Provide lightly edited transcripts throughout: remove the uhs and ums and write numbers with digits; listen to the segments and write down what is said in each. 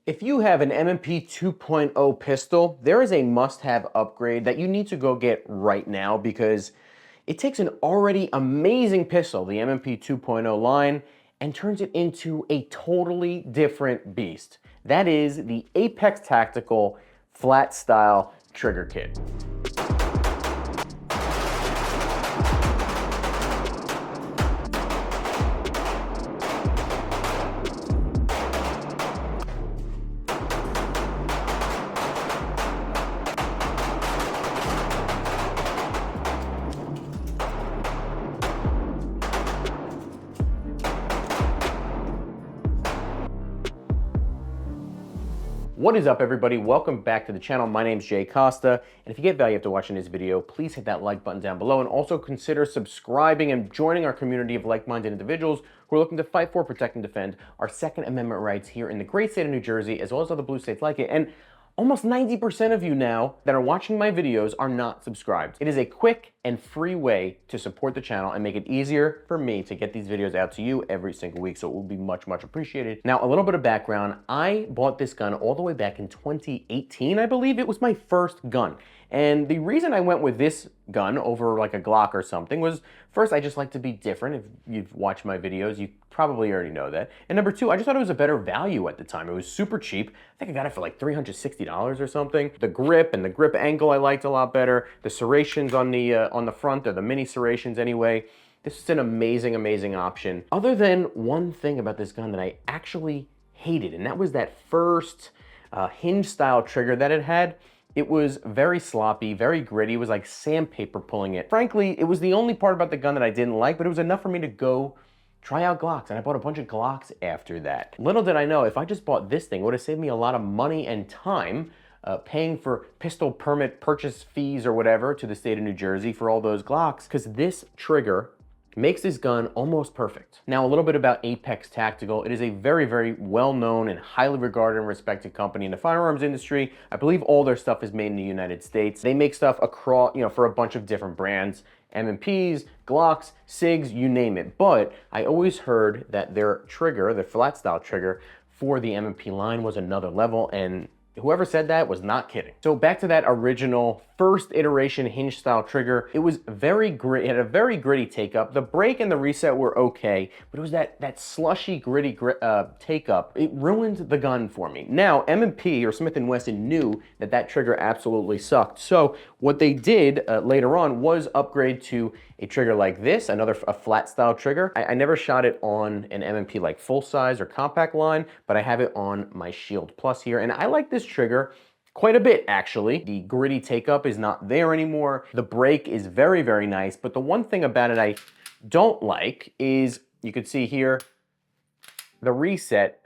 If you have an M&P 2.0 pistol, there is a must-have upgrade that you need to go get right now because it takes an already amazing pistol, the M&P 2.0 line, and turns it into a totally different beast. That is the Apex Tactical Flat Style Trigger Kit. What is up, everybody? Welcome back to the channel. My name is Jay Costa, and if you get value after watching this video, please hit that like button down below and also consider subscribing and joining our community of like-minded individuals who are looking to fight for, protect, and defend our Second Amendment rights here in the great state of New Jersey, as well as other blue states like it. And almost 90% of you now that are watching my videos are not subscribed. It is a quick and free way to support the channel and make it easier for me to get these videos out to you every single week, so it will be much, much appreciated. Now, a little bit of background. I bought this gun all the way back in 2018, I believe. It was my first gun. And the reason I went with this gun over like a Glock or something was, first, I just like to be different. If you've watched my videos, you probably already know that. And number two, I just thought it was a better value at the time. It was super cheap. I think I got it for like $360 or something. The grip and the grip angle I liked a lot better. The serrations on the front, or the mini serrations anyway. This is an amazing, amazing option. Other than one thing about this gun that I actually hated, and that was that first hinge style trigger that it had. It was very sloppy, very gritty. It was like sandpaper pulling it. Frankly, it was the only part about the gun that I didn't like, but it was enough for me to go try out Glocks, and I bought a bunch of Glocks after that. Little did I know, if I just bought this thing, it would have saved me a lot of money and time paying for pistol permit purchase fees or whatever to the state of New Jersey for all those Glocks, because this trigger makes this gun almost perfect. Now, a little bit about Apex Tactical. It is a very, very well-known and highly regarded and respected company in the firearms industry. I believe all their stuff is made in the United States. They make stuff across, for a bunch of different brands. M&Ps, Glocks, SIGs, you name it. But I always heard that their trigger, the flat style trigger for the M&P line was another level, and whoever said that was not kidding. So back to that original first iteration hinge style trigger. It was very gritty, it had a very gritty take up. The break and the reset were okay, but it was that slushy, gritty take up. It ruined the gun for me. Now, M&P or Smith and Wesson knew that that trigger absolutely sucked. So what they did later on was upgrade to a trigger like this, a flat style trigger. I never shot it on an M&P like full size or compact line, but I have it on my Shield Plus here, and I like this trigger quite a bit, actually. The gritty take-up is not there anymore. The break is very, very nice, but the one thing about it I don't like is, you can see here, the reset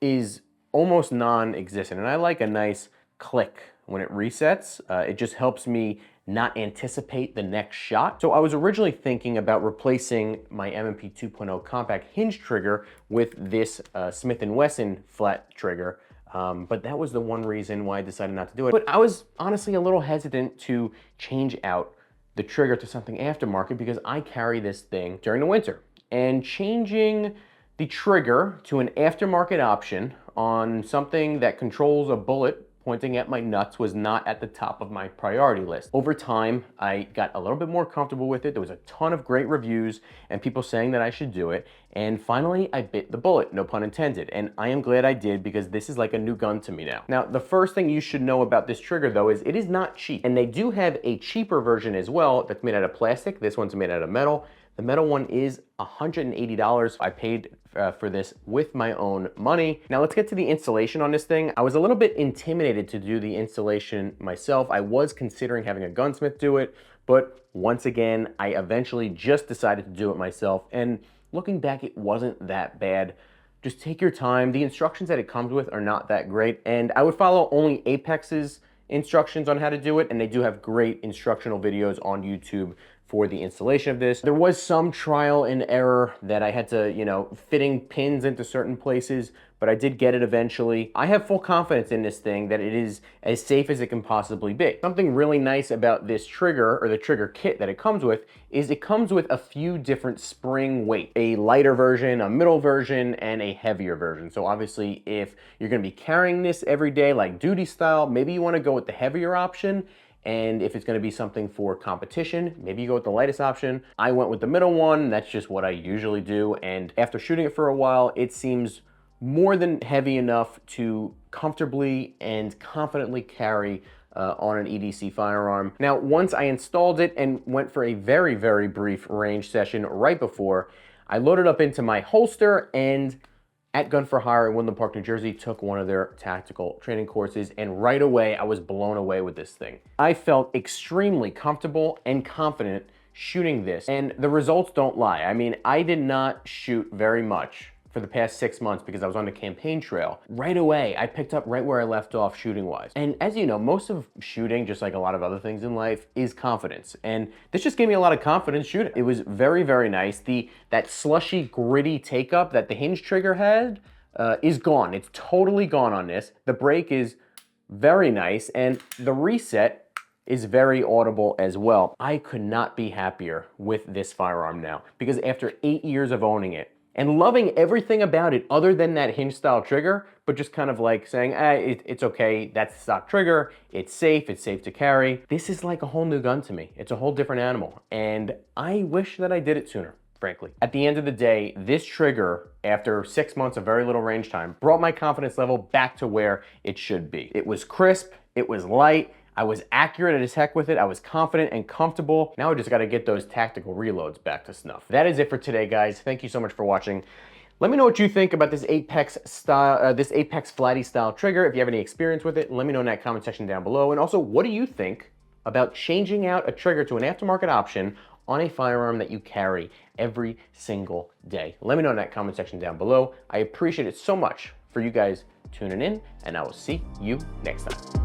is almost non-existent, and I like a nice click when it resets. It just helps me not anticipate the next shot. So I was originally thinking about replacing my M&P 2.0 compact hinge trigger with this Smith and Wesson flat trigger. But that was the one reason why I decided not to do it. But I was honestly a little hesitant to change out the trigger to something aftermarket because I carry this thing during the winter. And changing the trigger to an aftermarket option on something that controls a bullet pointing at my nuts was not at the top of my priority list. Over time, I got a little bit more comfortable with it. There was a ton of great reviews and people saying that I should do it. And finally, I bit the bullet, no pun intended. And I am glad I did, because this is like a new gun to me now. Now, the first thing you should know about this trigger, though, is it is not cheap. And they do have a cheaper version as well that's made out of plastic. This one's made out of metal. The metal one is $180. I paid for this with my own money. Now let's get to the installation on this thing. I was a little bit intimidated to do the installation myself. I was considering having a gunsmith do it, but once again, I eventually just decided to do it myself. And looking back, it wasn't that bad. Just take your time. The instructions that it comes with are not that great, and I would follow only Apex's instructions on how to do it, and they do have great instructional videos on YouTube for the installation of this. There was some trial and error that I had to, fitting pins into certain places, but I did get it eventually. I have full confidence in this thing that it is as safe as it can possibly be. Something really nice about this trigger, or the trigger kit that it comes with, is it comes with a few different spring weights. A lighter version, a middle version, and a heavier version. So obviously, if you're gonna be carrying this every day, like duty style, maybe you wanna go with the heavier option. And if it's gonna be something for competition, maybe you go with the lightest option. I went with the middle one. That's just what I usually do. And after shooting it for a while, it seems more than heavy enough to comfortably and confidently carry on an EDC firearm. Now, once I installed it and went for a very, very brief range session right before, I loaded up into my holster and at Gun for Hire in Woodland Park, New Jersey, took one of their tactical training courses, and right away I was blown away with this thing. I felt extremely comfortable and confident shooting this, and the results don't lie. I mean, I did not shoot very much for the past 6 months because I was on the campaign trail. Right away, I picked up right where I left off shooting-wise. And as you know, most of shooting, just like a lot of other things in life, is confidence. And this just gave me a lot of confidence shooting. It was very, very nice. That slushy, gritty take-up that the hinge trigger had is gone. It's totally gone on this. The break is very nice, and the reset is very audible as well. I could not be happier with this firearm now, because after 8 years of owning it, and loving everything about it other than that hinge style trigger, but just kind of like saying, it's okay, that's the stock trigger, it's safe to carry. This is like a whole new gun to me. It's a whole different animal, and I wish that I did it sooner, frankly. At the end of the day, this trigger, after 6 months of very little range time, brought my confidence level back to where it should be. It was crisp, it was light, I was accurate as heck with it. I was confident and comfortable. Now I just gotta get those tactical reloads back to snuff. That is it for today, guys. Thank you so much for watching. Let me know what you think about this Apex Flatty style trigger. If you have any experience with it, let me know in that comment section down below. And also, what do you think about changing out a trigger to an aftermarket option on a firearm that you carry every single day? Let me know in that comment section down below. I appreciate it so much for you guys tuning in, and I will see you next time.